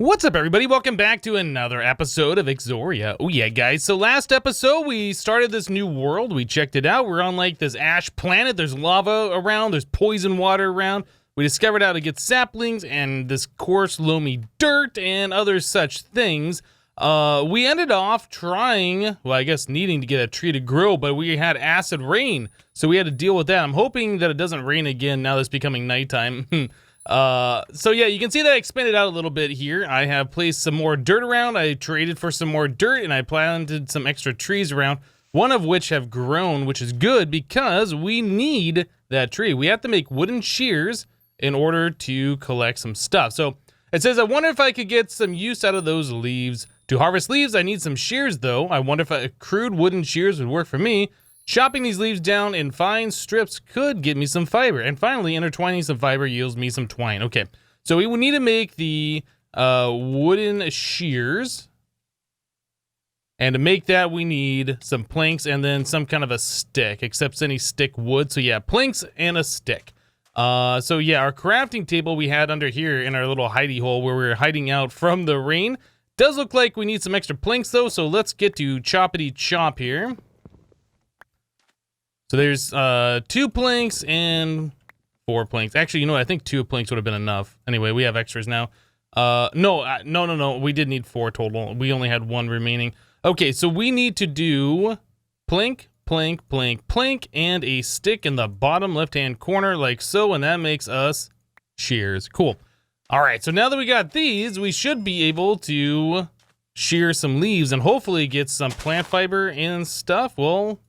What's up, everybody? Welcome back to another episode of Exoria. Oh yeah, guys, so last episode we started this new world. We checked it out. We're on like this ash planet. There's lava around, there's poison water around. We discovered how to get saplings and this coarse loamy dirt and other such things. We ended off trying, well, I guess needing to get a tree to grow, but we had acid rain, so we had to deal with that. I'm hoping that it doesn't rain again now that it's becoming nighttime. So yeah, you can see that I expanded out a little bit here. I have placed some more dirt around. I traded for some more dirt and I planted some extra trees around, one of which have grown, which is good because we need that tree. We have to make wooden shears in order to collect some stuff. So it says, I wonder if I could get some use out of those leaves. To harvest leaves, I need some shears though. I wonder if a crude wooden shears would work for me. Chopping these leaves down in fine strips could get me some fiber. And finally, intertwining some fiber yields me some twine. Okay, so we would need to make the wooden shears. And to make that, we need some planks and then some kind of a stick. Accepts any stick wood. So yeah, planks and a stick. So yeah, our crafting table we had under here in our little hidey hole where we were hiding out from the rain. Does look like we need some extra planks though. So let's get to choppity chop here. So there's 2 planks and 4 planks. Actually, you know what? I think 2 planks would have been enough. Anyway, we have extras now. No. We did need 4 total. We only had 1 remaining. Okay, so we need to do plank, plank, plank, plank, and a stick in the bottom left-hand corner like so, and that makes us shears. Cool. All right, so now that we got these, we should be able to shear some leaves and hopefully get some plant fiber and stuff. Well,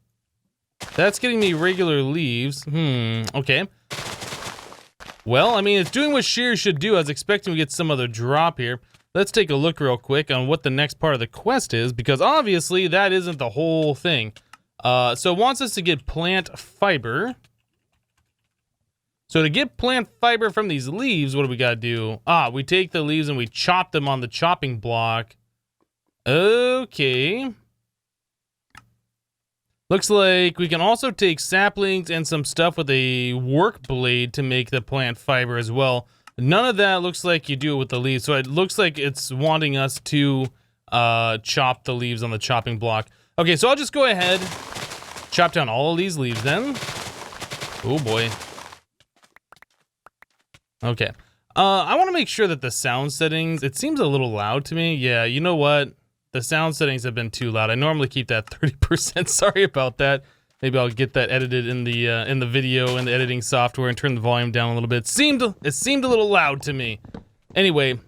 that's getting me regular leaves. Okay. Well, I mean, it's doing what shears should do. I was expecting to get some other drop here. Let's take a look real quick on what the next part of the quest is, because obviously that isn't the whole thing. So it wants us to get plant fiber. So to get plant fiber from these leaves, what do we gotta do? We take the leaves and we chop them on the chopping block. Okay. Looks like we can also take saplings and some stuff with a work blade to make the plant fiber as well. None of that looks like you do it with the leaves. So it looks like it's wanting us to chop the leaves on the chopping block. Okay, so I'll just go ahead, chop down all of these leaves then. Oh boy. Okay. I want to make sure that the sound settings, it seems a little loud to me. Yeah, you know what? The sound settings have been too loud. I normally keep that 30%. Sorry about that. Maybe I'll get that edited in the video and the editing software and turn the volume down a little bit. It seemed a little loud to me. Anyway,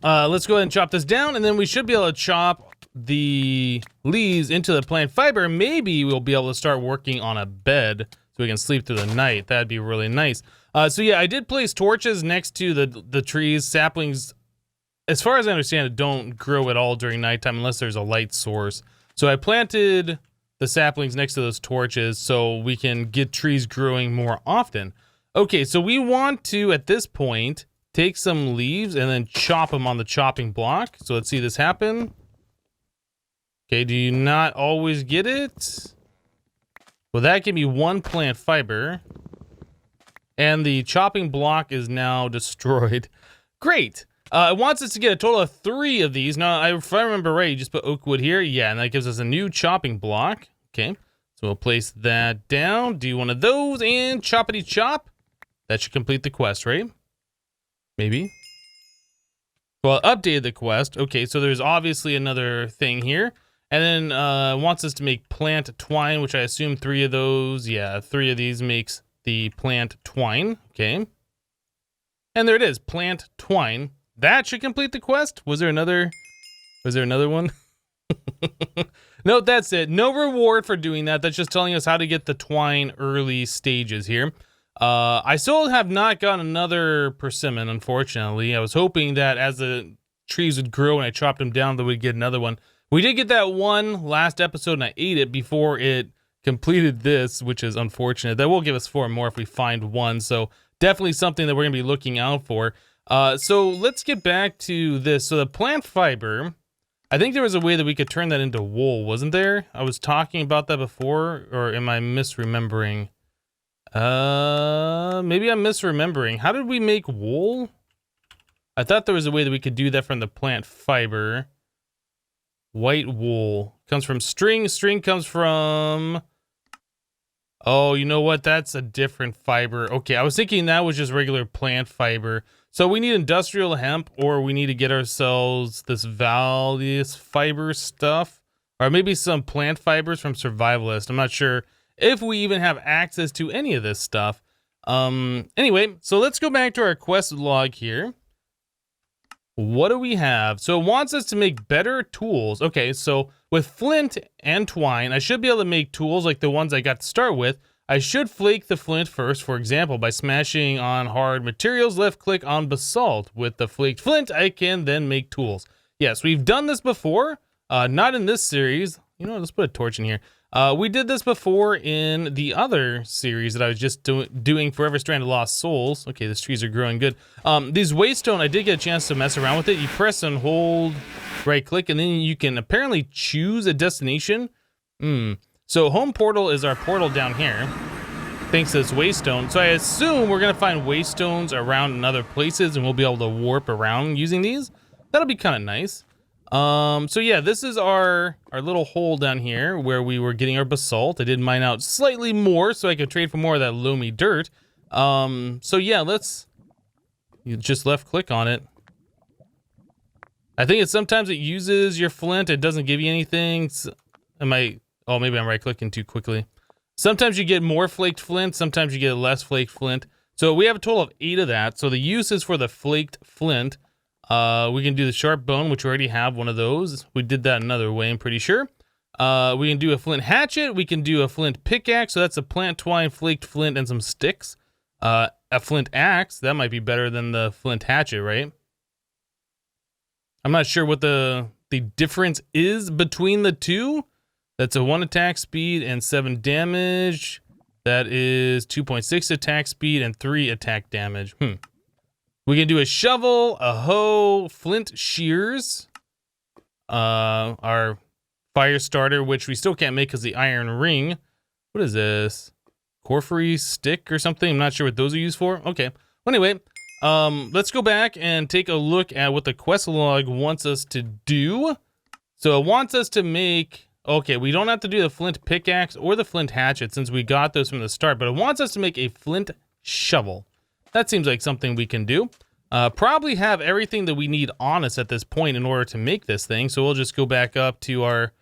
let's go ahead and chop this down, and then we should be able to chop the leaves into the plant fiber. Maybe we'll be able to start working on a bed so we can sleep through the night. That'd be really nice. So yeah, I did place torches next to the trees. Saplings, as far as I understand it, don't grow at all during nighttime unless there's a light source. So I planted the saplings next to those torches so we can get trees growing more often. Okay, so we want to, at this point, take some leaves and then chop them on the chopping block. So let's see this happen. Okay, do you not always get it? Well, that gave me 1 plant fiber. And the chopping block is now destroyed. Great. It wants us to get a total of 3 of these. Now, if I remember right, you just put oak wood here. Yeah, and that gives us a new chopping block. Okay, so we'll place that down. Do one of those and choppity chop. That should complete the quest, right? Maybe. Well, updated the quest. Okay, so there's obviously another thing here. And then wants us to make plant twine, which I assume 3 of those. Yeah, 3 of these makes the plant twine. Okay. And there it is, plant twine. That should complete the quest. Was there another one? No, that's it. No reward for doing that. That's just telling us how to get the twine early stages here. I still have not gotten another persimmon, unfortunately. I was hoping that as the trees would grow and I chopped them down, that we'd get another one. We did get that one last episode and I ate it before it completed this, which is unfortunate. That will give us 4 more if we find one. So definitely something that we're gonna be looking out for. So let's get back to this. So the plant fiber, I think there was a way that we could turn that into wool, wasn't there? I was talking about that before, or am I misremembering? Maybe I'm misremembering. How did we make wool? I thought there was a way that we could do that from the plant fiber. White wool comes from string. String comes from... Oh, you know what? That's a different fiber. Okay, I was thinking that was just regular plant fiber. So we need industrial hemp, or we need to get ourselves this various fiber stuff. Or maybe some plant fibers from Survivalist. I'm not sure if we even have access to any of this stuff. Anyway, so let's go back to our quest log here. What do we have? So it wants us to make better tools. Okay, so with flint and twine, I should be able to make tools like the ones I got to start with. I should flake the flint first, for example, by smashing on hard materials, left click on basalt. With the flaked flint, I can then make tools. Yes, we've done this before, not in this series. You know, let's put a torch in here. We did this before in the other series that I was just doing Forever Stranded Lost Souls. Okay, these trees are growing good. These waystone, I did get a chance to mess around with it. You press and hold right click, and then you can apparently choose a destination. So home portal is our portal down here, thanks to this waystone. So I assume we're gonna find waystones around in other places, and we'll be able to warp around using these. That'll be kind of nice. So yeah, this is our little hole down here where we were getting our basalt. I did mine out slightly more so I could trade for more of that loamy dirt. So yeah, you just left click on it. I think sometimes it uses your flint. It doesn't give you anything. Oh, maybe I'm right clicking too quickly. Sometimes you get more flaked flint. Sometimes you get less flaked flint. So we have a total of 8 of that. So the use is for the flaked flint. We can do the sharp bone, which we already have one of those. We did that another way, I'm pretty sure. We can do a flint hatchet. We can do a flint pickaxe. So that's a plant twine, flaked flint, and some sticks. A flint axe. That might be better than the flint hatchet, right? I'm not sure what the difference is between the two. That's a 1 attack speed and 7 damage. That is 2.6 attack speed and 3 attack damage. We can do a shovel, a hoe, flint shears, our fire starter, which we still can't make because the iron ring. What is this? Porphyry stick or something? I'm not sure what those are used for. Okay. Well, anyway, let's go back and take a look at what the quest log wants us to do. So it wants us to make... Okay, we don't have to do the flint pickaxe or the flint hatchet since we got those from the start, but it wants us to make a flint shovel. That seems like something we can do. Probably have everything that we need on us at this point in order to make this thing. So we'll just go back up to our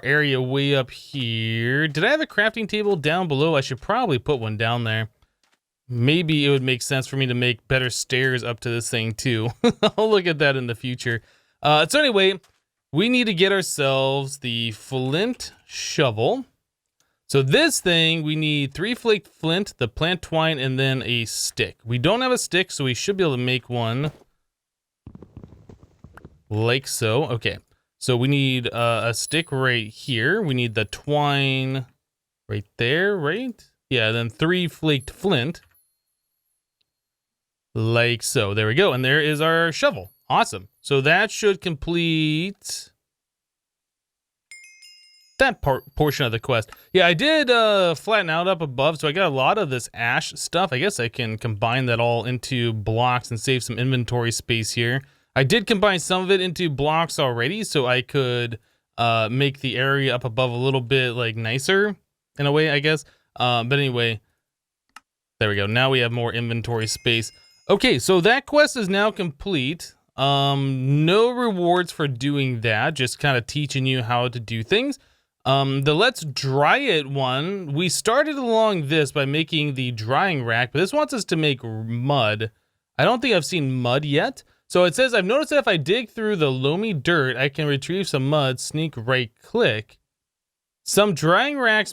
area way up here. Did I have a crafting table down below? I should probably put one down there. Maybe it would make sense for me to make better stairs up to this thing too. I'll look at that in the future. So anyway, we need to get ourselves the flint shovel. So this thing, we need 3 flaked flint, the plant twine, and then a stick. We don't have a stick, so we should be able to make one like so. Okay, so we need a stick right here. We need the twine right there, right? Yeah, then 3 flaked flint. Like so. There we go. And there is our shovel. Awesome. So that should complete... that portion of the quest. Yeah, I did flatten out up above, so I got a lot of this ash stuff. I guess I can combine that all into blocks and save some inventory space here. I did combine some of it into blocks already, so I could make the area up above a little bit like nicer in a way, I guess. But anyway, there we go. Now we have more inventory space. Okay, so that quest is now complete. No rewards for doing that, just kind of teaching you how to do things. The let's dry it one, we started along this by making the drying rack, but this wants us to make mud. I don't think I've seen mud yet. So it says, I've noticed that if I dig through the loamy dirt, I can retrieve some mud, sneak right click. Some drying racks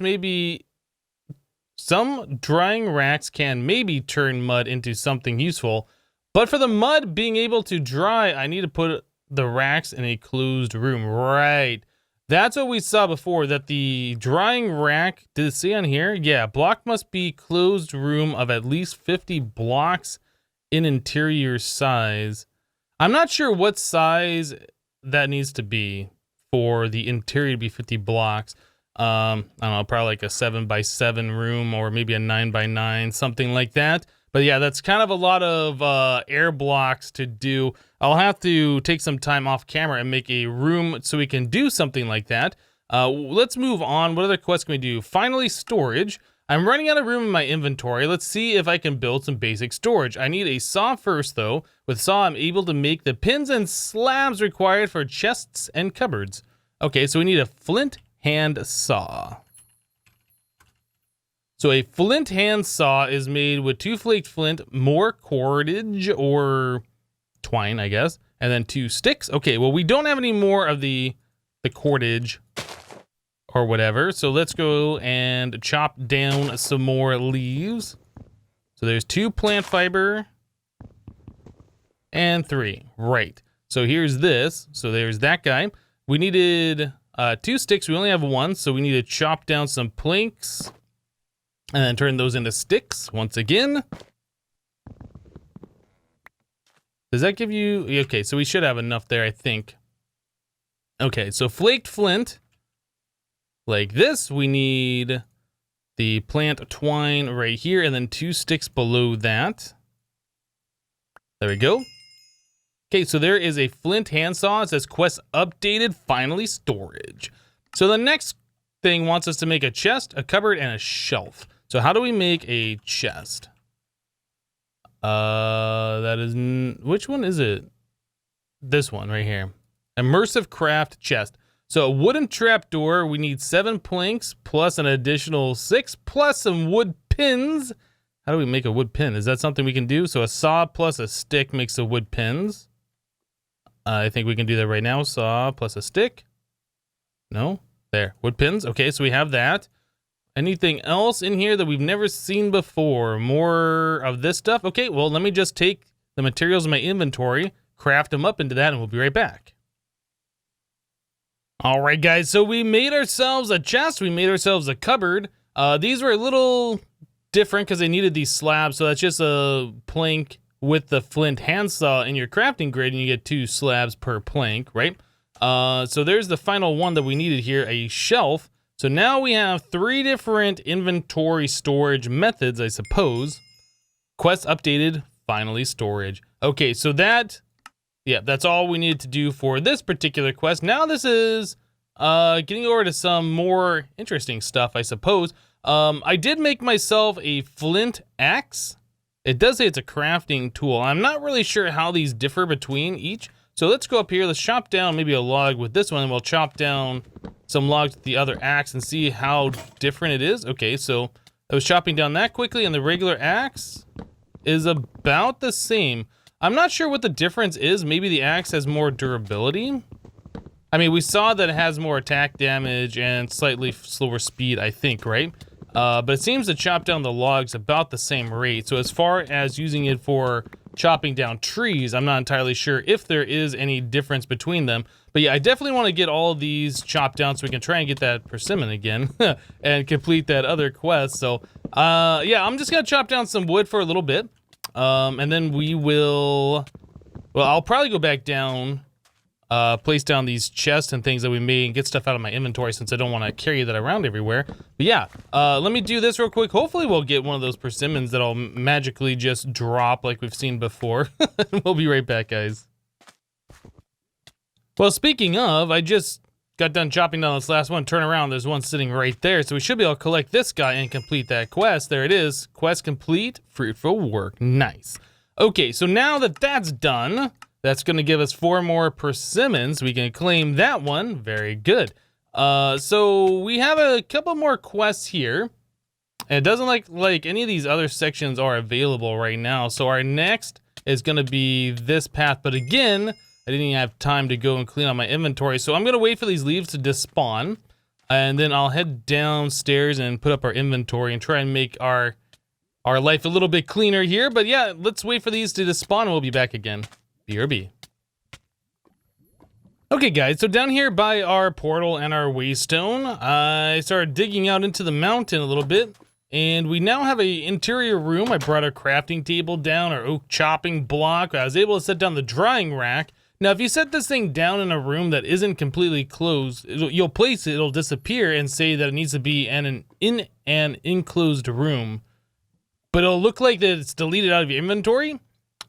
can maybe turn mud into something useful, but for the mud being able to dry, I need to put the racks in a closed room. Right. That's what we saw before, that the drying rack, did it say on here? Yeah, block must be closed room of at least 50 blocks in interior size. I'm not sure what size that needs to be for the interior to be 50 blocks. I don't know, probably like a 7x7 room or maybe a 9x9, something like that. But yeah, that's kind of a lot of air blocks to do. I'll have to take some time off camera and make a room so we can do something like that. Let's move on. What other quests can we do? Finally, storage. I'm running out of room in my inventory. Let's see if I can build some basic storage. I need a saw first, though. With saw, I'm able to make the pins and slabs required for chests and cupboards. Okay, so we need a Flint Hand Saw. So a Flint Hand Saw is made with 2 flaked flint, more cordage or twine, I guess, and then 2 sticks. Okay, well, we don't have any more of the cordage or whatever, so let's go and chop down some more leaves. So there's 2 plant fiber and 3. Right. So here's this. So there's that guy. We needed 2 sticks. We only have 1, so we need to chop down some planks and then turn those into sticks once again. Does that give you... Okay, so we should have enough there, I think. Okay, so flaked flint. Like this, we need the plant twine right here, and then 2 sticks below that. There we go. Okay, so there is a Flint Hand Saw. It says quest updated, finally storage. So the next thing wants us to make a chest, a cupboard, and a shelf. So how do we make a chest? That is, which one is it? This one right here. Immersive craft chest. So a wooden trapdoor, we need 7 planks plus an additional 6 plus some wood pins. How do we make a wood pin? Is that something we can do? So a saw plus a stick makes the wood pins. I think we can do that right now. Saw plus a stick. No? There. Wood pins. Okay, so we have that. Anything else in here that we've never seen before? More of this stuff? Okay, well, let me just take the materials in my inventory, craft them up into that, and we'll be right back. All right, guys, so we made ourselves a chest. We made ourselves a cupboard. These were a little different because they needed these slabs, so that's just a plank with the Flint Hand Saw in your crafting grid, and you get 2 slabs per plank, right? So there's the final one that we needed here, a shelf. So now we have 3 different inventory storage methods, I suppose. Quest updated, finally storage. Okay, so that... Yeah, that's all we needed to do for this particular quest. Now this is getting over to some more interesting stuff, I suppose. I did make myself a Flint Axe. It does say it's a crafting tool. I'm not really sure how these differ between each. So let's go up here. Let's chop down maybe a log with this one, and we'll chop down some logs with the other axe and see how different it is. Okay, so I was chopping down that quickly, and the regular axe is about the same. I'm not sure what the difference is. Maybe the axe has more durability. I mean, we saw that it has more attack damage and slightly slower speed, I think, right? But it seems to chop down the logs about the same rate. So as far as using it for chopping down trees, I'm not entirely sure if there is any difference between them. But yeah, I definitely want to get all of these chopped down so we can try and get that persimmon again and complete that other quest. So yeah, I'm just going to chop down some wood for a little bit. And then we will, well, I'll probably go back down, place down these chests and things that we made and get stuff out of my inventory since I don't want to carry that around everywhere. But yeah, let me do this real quick. Hopefully we'll get one of those persimmons that'll magically just drop like we've seen before. We'll be right back, guys. Well, speaking of, I just got done chopping down this last one. Turn around, there's one sitting right there. So we should be able to collect this guy and complete that quest. There it is. Quest complete. Fruitful work. Nice. Okay, so now that that's done, that's going to give us 4 more persimmons. We can claim that one. Very good. So we have a couple more quests here. And it doesn't like any of these other sections are available right now. So our next is going to be this path. But again, I didn't even have time to go and clean out my inventory. So I'm going to wait for these leaves to despawn. And then I'll head downstairs and put up our inventory and try and make our life a little bit cleaner here. But yeah, let's wait for these to despawn and we'll be back again. BRB. Okay, guys, so down here by our portal and our waystone, I started digging out into the mountain a little bit. And we now have a interior room. I brought our crafting table down, our oak chopping block. I was able to set down the drying rack. Now, if you set this thing down in a room that isn't completely closed, you'll place it, it'll disappear and say that it needs to be in an enclosed room. but it'll look like that it's deleted out of your inventory.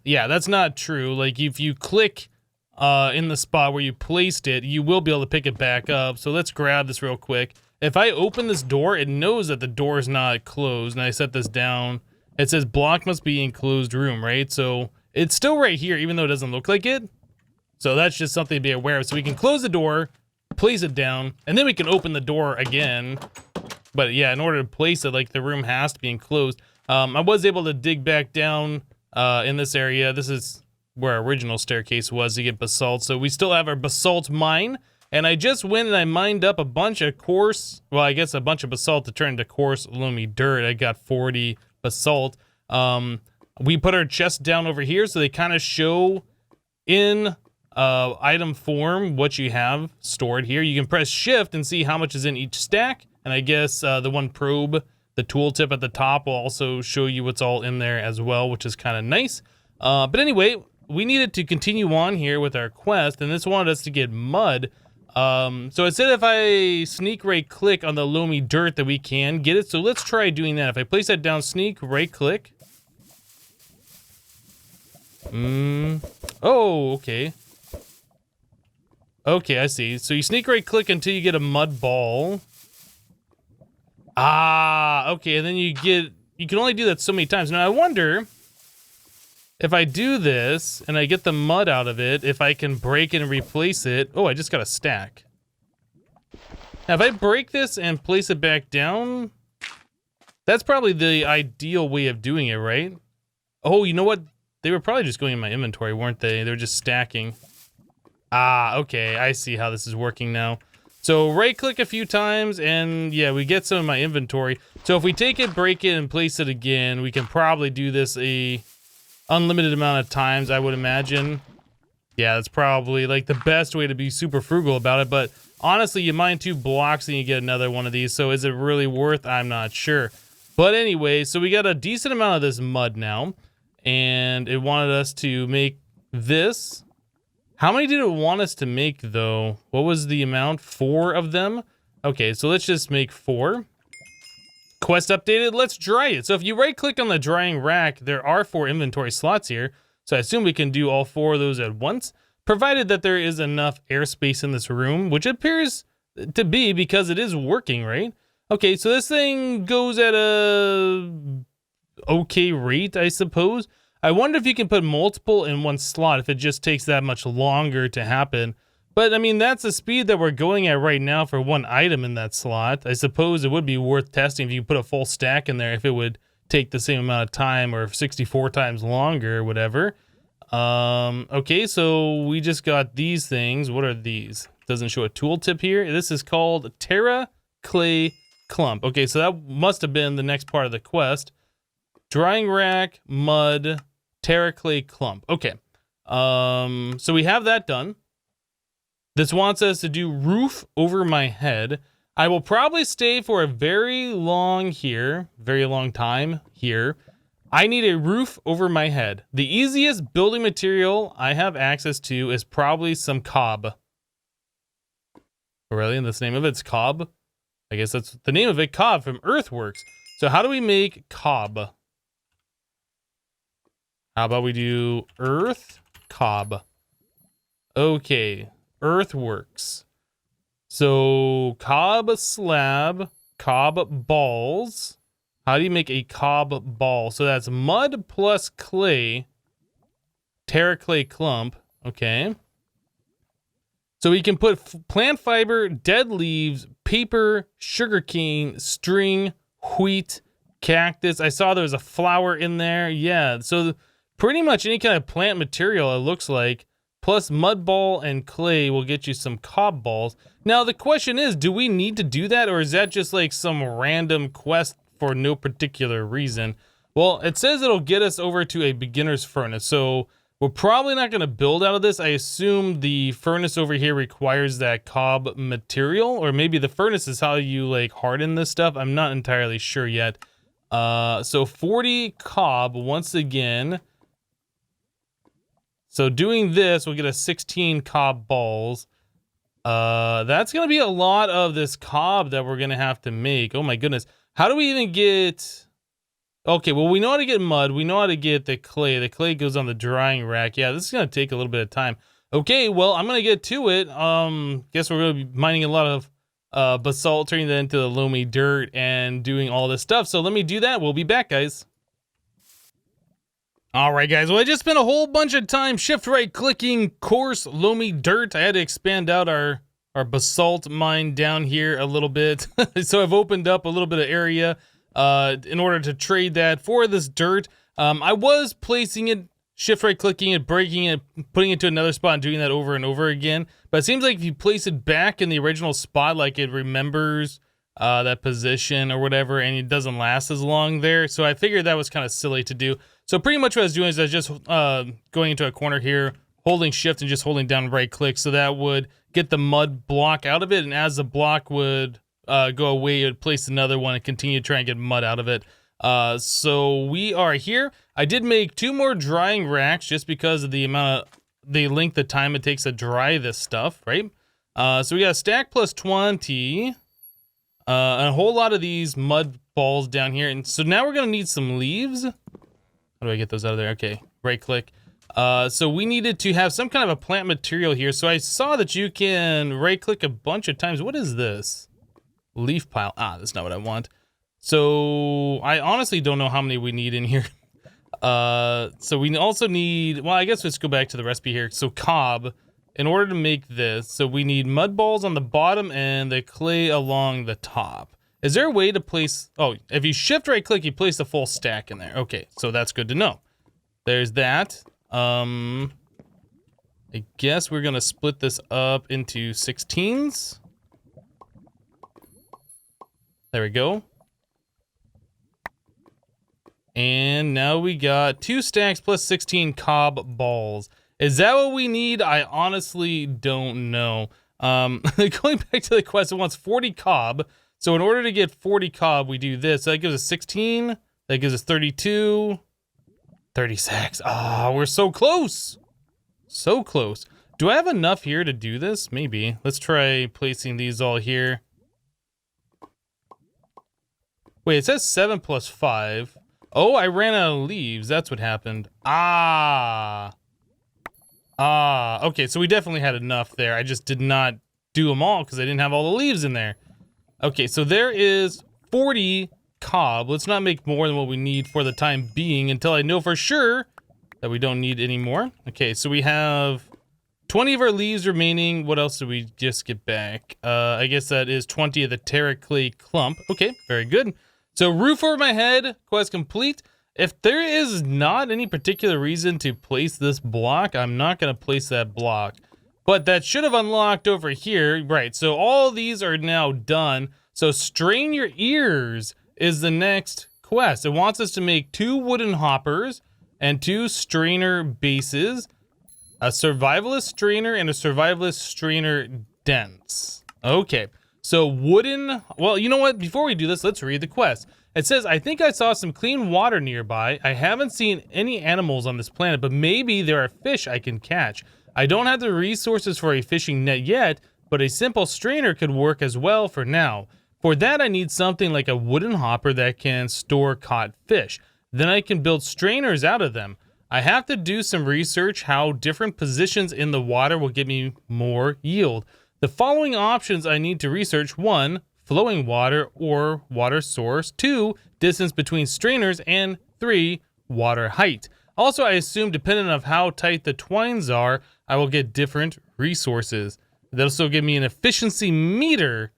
Yeah, that's not true. Like if you click in the spot where you placed it, you will be able to pick it back up. So let's grab this real quick. If I open this door, it knows that the door is not closed, and I set this down. It says block must be in closed room, right? So it's still right here, even though it doesn't look like it. So that's just something to be aware of. So we can close the door, place it down, and then we can open the door again. But yeah, in order to place it, like the room has to be enclosed. I was able to dig back down in this area. This is where our original staircase was to get basalt. So we still have our basalt mine. And I just went and I mined up a bunch of coarse, well, I guess a bunch of basalt to turn into coarse loamy dirt. I got 40 basalt. We put our chests down over here so they kind of show in item form what you have stored here. You can press shift and see how much is in each stack. And I guess the one probe, the tooltip at the top, will also show you what's all in there as well, which is kind of nice. But anyway, we needed to continue on here with our quest, and this wanted us to get mud. So it said if I sneak right click on the loamy dirt that we can get it. So let's try doing that. If I place that down, sneak right click. Oh, okay. Okay, I see. So you sneak right click until you get a mud ball. Ah, okay. And then you can only do that so many times. Now I wonder if I do this and I get the mud out of it, if I can break it and replace it. Oh, I just got a stack. Now, if I break this and place it back down, that's probably the ideal way of doing it, right? Oh, you know what? They were probably just going in my inventory, weren't they? They were just stacking. Ah, okay. I see how this is working now. So right click a few times and yeah, we get some in my inventory. So if we take it, break it, and place it again, we can probably do this a unlimited amount of times, I would imagine. Yeah, that's probably like the best way to be super frugal about it. But honestly, you mine 2 blocks and you get another one of these. So is it really worth? I'm not sure. But anyway, so we got a decent amount of this mud now. And it wanted us to make this. How many did it want us to make though? What was the amount? 4 of them? Okay, so let's just make 4. Quest updated, let's dry it. So if you right click on the drying rack, there are 4 inventory slots here. So I assume we can do all 4 of those at once, provided that there is enough airspace in this room, which appears to be because it is working, right? Okay, so this thing goes at a okay rate, I suppose. I wonder if you can put multiple in one slot, if it just takes that much longer to happen. But, I mean, that's the speed that we're going at right now for one item in that slot. I suppose it would be worth testing if you put a full stack in there, if it would take the same amount of time or 64 times longer or whatever. Okay, so we just got these things. What are these? Doesn't show a tooltip here. This is called Terra, Clay, Clump. Okay, so that must have been the next part of the quest. Drying rack, mud, Terra, Clay, Clump. Okay, so we have that done. This wants us to do roof over my head. I will probably stay for a very long time here. I need a roof over my head. The easiest building material I have access to is probably some cob. Really? And that's the name of it's cob? I guess that's the name of it, cob from Earthworks. So how do we make cob? How about we do earth cob? Okay. Earthworks. So cob slab, cob balls. How do you make a cob ball? So that's mud plus clay, Terra, Clay, Clump. Okay. So we can put plant fiber, dead leaves, paper, sugarcane, string, wheat, cactus. I saw there was a flower in there. Yeah. So pretty much any kind of plant material, it looks like. Plus mud ball and clay will get you some cob balls. Now the question is, do we need to do that, or is that just like some random quest for no particular reason? Well, it says it'll get us over to a beginner's furnace, so we're probably not going to build out of this. I assume the furnace over here requires that cob material, or maybe the furnace is how you like harden this stuff. I'm not entirely sure yet. So 40 cob once again. So doing this, we'll get a 16 cob balls. That's going to be a lot of this cob that we're going to have to make. Oh my goodness. How do we even get... Okay, well, we know how to get mud. We know how to get the clay. The clay goes on the drying rack. Yeah, this is going to take a little bit of time. Okay, well, I'm going to get to it. Guess we're going to be mining a lot of basalt, turning that into the loamy dirt and doing all this stuff. So let me do that. We'll be back, guys. All right, guys. Well, I just spent a whole bunch of time shift-right clicking coarse loamy dirt. I had to expand out our basalt mine down here a little bit. So I've opened up a little bit of area in order to trade that for this dirt. I was placing it, shift-right clicking it, breaking it, putting it to another spot and doing that over and over again. But it seems like if you place it back in the original spot, like it remembers that position or whatever, and it doesn't last as long there. So I figured that was kind of silly to do. So pretty much what I was doing is I was just going into a corner here, holding shift and just holding down right click, so that would get the mud block out of it. And as the block would go away, it would place another one and continue to try and get mud out of it. So we are here. I did make 2 more drying racks just because of the length of time it takes to dry this stuff, right? So we got a stack plus 20. A whole lot of these mud balls down here. And so now we're going to need some leaves. How do I get those out of there? Okay, right click. So we needed to have some kind of a plant material here. So I saw that you can right click a bunch of times. What is this? Leaf pile. Ah, that's not what I want. So I honestly don't know how many we need in here. So we also need, well, I guess let's go back to the recipe here. So cob, in order to make this, so we need mud balls on the bottom and the clay along the top. Is there a way to place, oh, if you shift right click, you place the full stack in there. Okay, so that's good to know. There's that. I guess we're gonna split this up into 16s. There we go. And now we got 2 stacks plus 16 cob balls. Is that what we need? I honestly don't know. Going back to the quest, it wants 40 cob. So in order to get 40 cob, we do this. So that gives us 16. That gives us 32. 36. Ah, we're so close. So close. Do I have enough here to do this? Maybe. Let's try placing these all here. Wait, it says 7 plus 5. Oh, I ran out of leaves. That's what happened. Okay, so we definitely had enough there. I just did not do them all because I didn't have all the leaves in there. Okay, so there is 40 cob. Let's not make more than what we need for the time being until I know for sure that we don't need any more. Okay, so we have 20 of our leaves remaining. What else did we just get back? I guess that is 20 of the Terra clay clump. Okay, very good. So roof over my head, quest complete. If there is not any particular reason to place this block, I'm not going to place that block. But that should have unlocked over here. Right, so all these are now done. So strain your ears is the next quest. It wants us to make 2 wooden hoppers and 2 strainer bases, a survivalist strainer and a survivalist strainer dense. Okay, so wooden, well, you know what? Before we do this, let's read the quest. It says, I think I saw some clean water nearby. I haven't seen any animals on this planet, but maybe there are fish I can catch. I don't have the resources for a fishing net yet, but a simple strainer could work as well for now. For that, I need something like a wooden hopper that can store caught fish. Then I can build strainers out of them. I have to do some research how different positions in the water will give me more yield. The following options I need to research: 1, flowing water or water source; 2, distance between strainers; and 3, water height. Also, I assume depending on how tight the twines are, I will get different resources. That'll also give me an efficiency meter.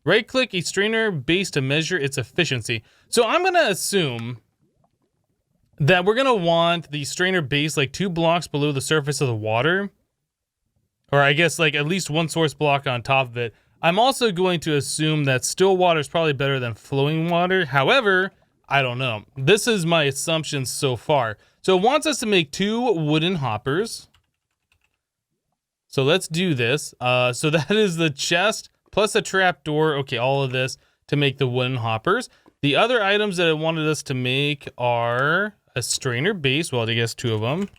Right click a strainer base to measure its efficiency. So I'm gonna assume that we're gonna want the strainer base like 2 blocks below the surface of the water. Or I guess like at least 1 source block on top of it. I'm also going to assume that still water is probably better than flowing water. However, I don't know. This is my assumption so far. So it wants us to make 2 wooden hoppers. So let's do this. So that is the chest plus a trap door. Okay, all of this to make the wooden hoppers. The other items that it wanted us to make are a strainer base. Well, I guess 2 of them.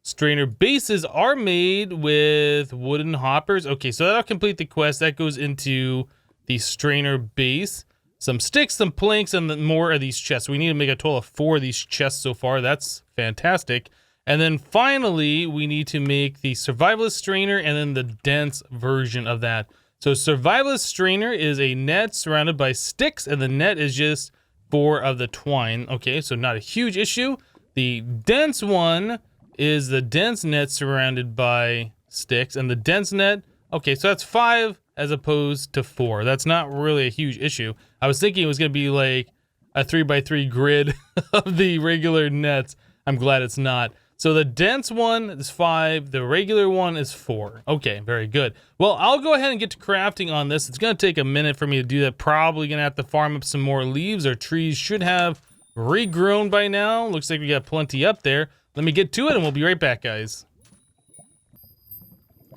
Strainer bases are made with wooden hoppers. Okay, so that'll complete the quest. That goes into the strainer base. some sticks, some planks, and then more of these chests. We need to make a total of 4 of these chests so far. That's fantastic. And then finally, we need to make the Survivalist Strainer and then the dense version of that. So Survivalist Strainer is a net surrounded by sticks, and the net is just 4 of the twine. Okay, so not a huge issue. The dense one is the dense net surrounded by sticks, and the dense net, okay, so that's 5 as opposed to 4. That's not really a huge issue. I was thinking it was going to be like a 3x3 grid of the regular nets. I'm glad it's not. So the dense one is 5, the regular one is 4. Okay, very good. Well, I'll go ahead and get to crafting on this. It's going to take a minute for me to do that. Probably going to have to farm up some more leaves. Our trees should have regrown by now. Looks like we got plenty up there. Let me get to it and we'll be right back, guys.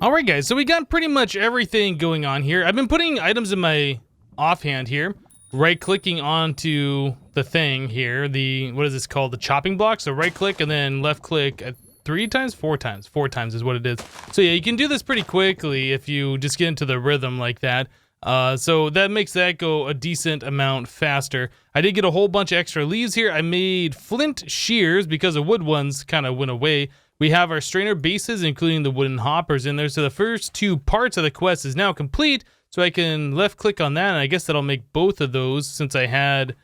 Alright guys, so we got pretty much everything going on here. I've been putting items in my offhand here. Right-clicking onto the thing here, the, what is this called? The chopping block. So right-click and then left-click 3 times? 4 times. 4 times is what it is. So yeah, you can do this pretty quickly if you just get into the rhythm like that. So that makes that go a decent amount faster. I did get a whole bunch of extra leaves here. I made flint shears because the wood ones kind of went away. We have our strainer bases, including the wooden hoppers in there. So the first 2 parts of the quest is now complete. So I can left click on that, and I guess that'll make both of those since I had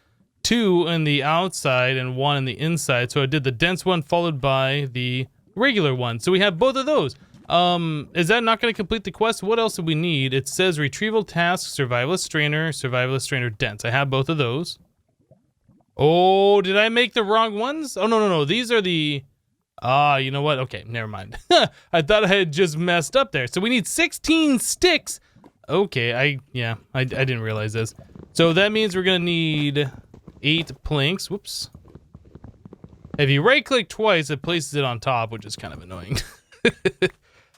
2 on the outside and 1 on the inside. So I did the dense one followed by the regular one. So we have both of those. Is that not going to complete the quest? What else do we need? It says retrieval task, Survivalist Strainer dense. I have both of those. Oh, did I make the wrong ones? Oh, no. These are the... you know what? Okay, never mind. I thought I had just messed up there. So we need 16 sticks. Okay, I didn't realize this. So that means we're gonna need 8 planks. Whoops. If you right-click twice, it places it on top, which is kind of annoying.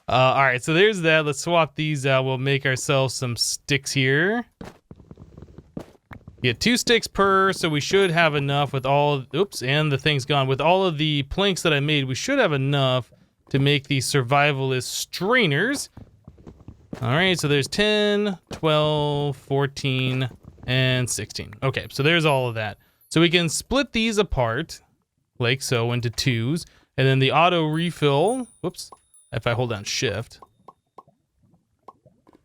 Alright, so there's that. Let's swap these out. We'll make ourselves some sticks here. Get 2 sticks per, so we should have enough with all... Oops, and the thing's gone. With all of the planks that I made, we should have enough to make the Survivalist Strainers. Alright, so there's 10, 12, 14, and 16. Okay, so there's all of that. So we can split these apart, like so, into 2s. And then the auto refill, whoops, if I hold down shift.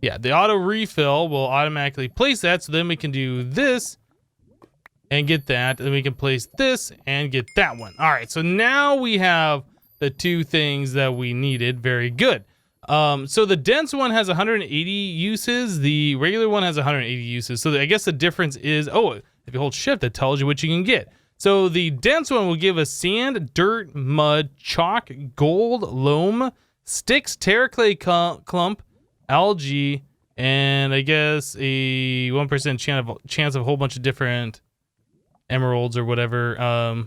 Yeah, the auto refill will automatically place that, so then we can do this and get that. And then we can place this and get that one. Alright, so now we have the 2 things that we needed. Very good. So the dense one has 180 uses, the regular one has 180 uses. So I guess the difference is, oh, if you hold shift, it tells you what you can get. So the dense one will give us sand, dirt, mud, chalk, gold, loam, sticks, terra clay clump, algae, and I guess a 1% chance of a whole bunch of different emeralds or whatever.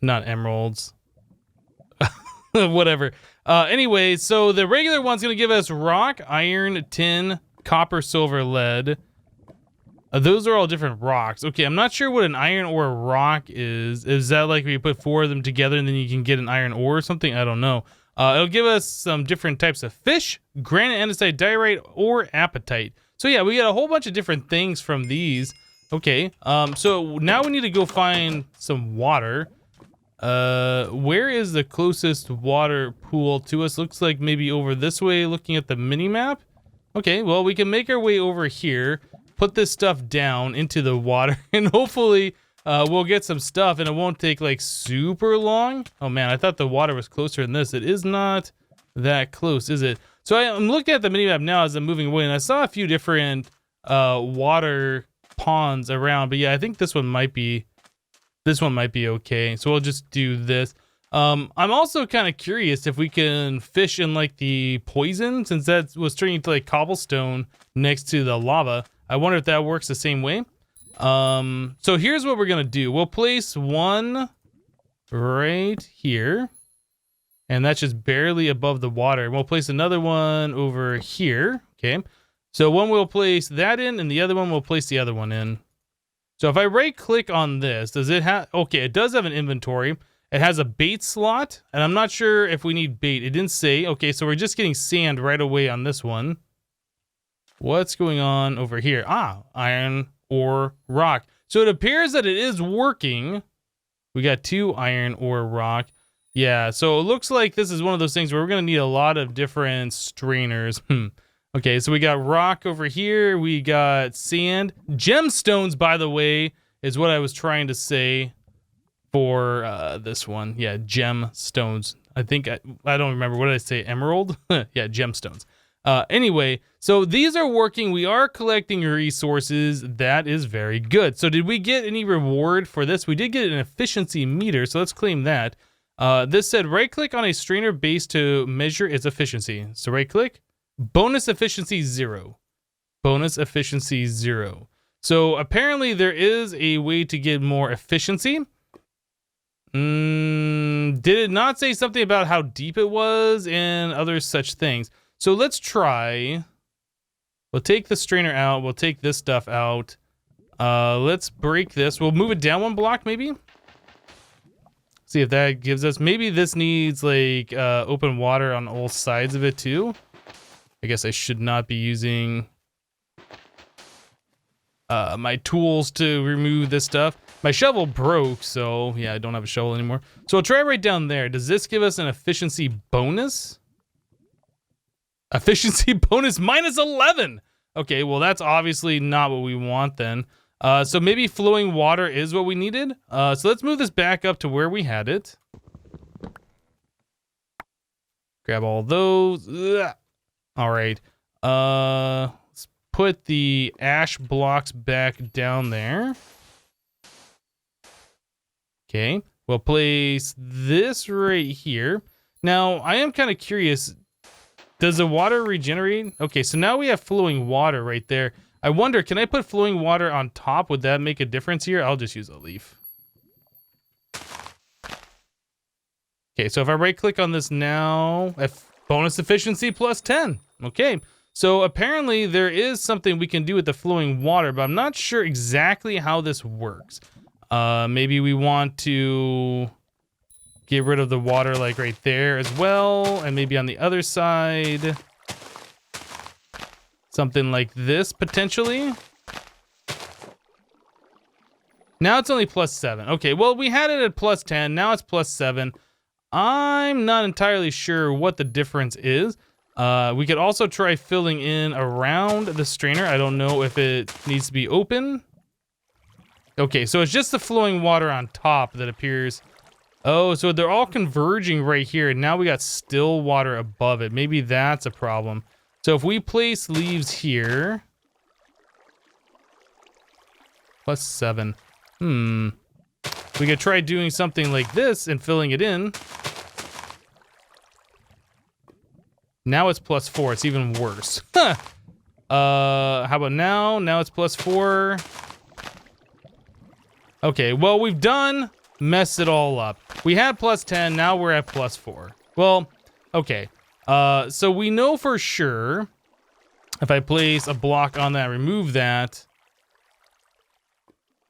Not emeralds. Whatever. Anyway, so the regular one's going to give us rock, iron, tin, copper, silver, lead. Those are all different rocks. Okay, I'm not sure what an iron ore rock is. Is that like where you put 4 of them together and then you can get an iron ore or something? I don't know. It'll give us some different types of fish, granite, andesite, diorite, or apatite. So yeah, we get a whole bunch of different things from these. Okay, so now we need to go find some water. Where is the closest water pool to us? Looks like maybe over this way, looking at the mini map. Okay, well, we can make our way over here, put this stuff down into the water, and hopefully we'll get some stuff, and it won't take like super long. Oh man, I thought the water was closer than this. It is not that close, is it? So I'm looking at the mini map now as I'm moving away, and I saw a few different water ponds around, but yeah, I think this one might be okay. So we'll just do this. I'm also kind of curious if we can fish in like the poison, since that was turning into like cobblestone next to the lava. I wonder if that works the same way. So here's what we're gonna do. We'll place one right here, and that's just barely above the water. We'll place another one over here. Okay, so one we'll place that in, and the other one we'll place the other one in. So if I right click on this, does it have, okay, it does have an inventory. It has a bait slot, and I'm not sure if we need bait. It didn't say. Okay, so we're just getting sand right away on this one. What's going on over here? Ah, iron or rock. So it appears that it is working. We got 2 iron or rock. Yeah, so it looks like this is one of those things where we're going to need a lot of different strainers. Okay, so we got rock over here. We got sand. Gemstones, by the way, is what I was trying to say for this one. Yeah, gemstones. I think, I don't remember. What did I say? Emerald? Yeah, gemstones. Anyway, so these are working. We are collecting resources. That is very good. So did we get any reward for this? We did get an efficiency meter, so let's claim that. This said right-click on a strainer base to measure its efficiency. So right-click. Bonus efficiency 0. Bonus efficiency 0. So apparently there is a way to get more efficiency. Did it not say something about how deep it was and other such things? So let's try. We'll take the strainer out. We'll take this stuff out. Let's break this. We'll move it down 1 block maybe. See if that gives us. Maybe this needs like open water on all sides of it too. I guess I should not be using my tools to remove this stuff. My shovel broke, so yeah, I don't have a shovel anymore. So I'll try right down there. Does this give us an efficiency bonus? Efficiency bonus minus 11. Okay, well that's obviously not what we want then. So maybe flowing water is what we needed. So let's move this back up to where we had it. Grab all those. Ugh. All right. Let's put the ash blocks back down there. Okay. We'll place this right here. Now, I am kind of curious. Does the water regenerate? Okay, so now we have flowing water right there. I wonder, can I put flowing water on top? Would that make a difference here? I'll just use a leaf. Okay, so if I right-click on this now, bonus efficiency plus 10. Okay, so apparently there is something we can do with the flowing water, but I'm not sure exactly how this works. Maybe we want to get rid of the water like right there as well, and maybe on the other side. Something like this, potentially. Now it's only plus 7. Okay, well, we had it at plus 10. Now it's plus 7. I'm not entirely sure what the difference is. We could also try filling in around the strainer. I don't know if it needs to be open. Okay, so it's just the flowing water on top that appears. Oh, so they're all converging right here. And now we got still water above it. Maybe that's a problem. So if we place leaves here, plus 7. We could try doing something like this and filling it in. Now it's plus 4. It's even worse. Huh. How about now? Now it's plus 4. Okay, well, we've done messed it all up. We had plus 10. Now we're at plus 4. Well, okay. So we know for sure if I place a block on that, remove that,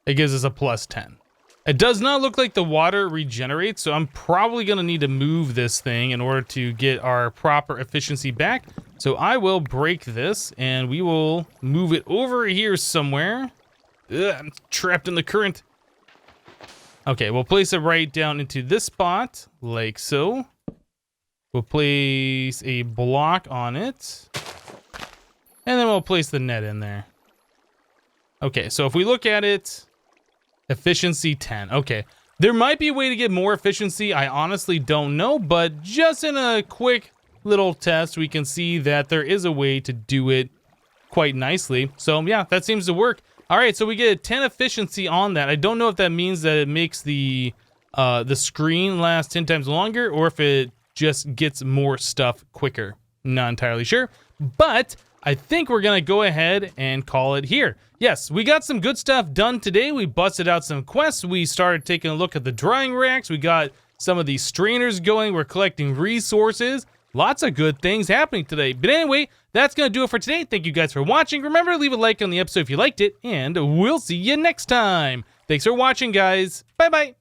it gives us a plus 10. It does not look like the water regenerates, so I'm probably going to need to move this thing in order to get our proper efficiency back. So I will break this, and we will move it over here somewhere. Ugh, I'm trapped in the current. Okay, we'll place it right down into this spot, like so. We'll place a block on it. And then we'll place the net in there. Okay, so if we look at it, efficiency 10. Okay, there might be a way to get more efficiency. I honestly don't know, but just in a quick little test, we can see that there is a way to do it quite nicely. So yeah, that seems to work. All right, so we get a 10 efficiency on that. I don't know if that means that it makes the screen last 10 times longer or if it just gets more stuff quicker. Not entirely sure, but I think we're gonna go ahead and call it here. Yes, we got some good stuff done today. We busted out some quests. We started taking a look at the drying racks. We got some of these strainers going. We're collecting resources. Lots of good things happening today. But anyway, that's gonna do it for today. Thank you guys for watching. Remember to leave a like on the episode if you liked it, and we'll see you next time. Thanks for watching, guys. Bye-bye.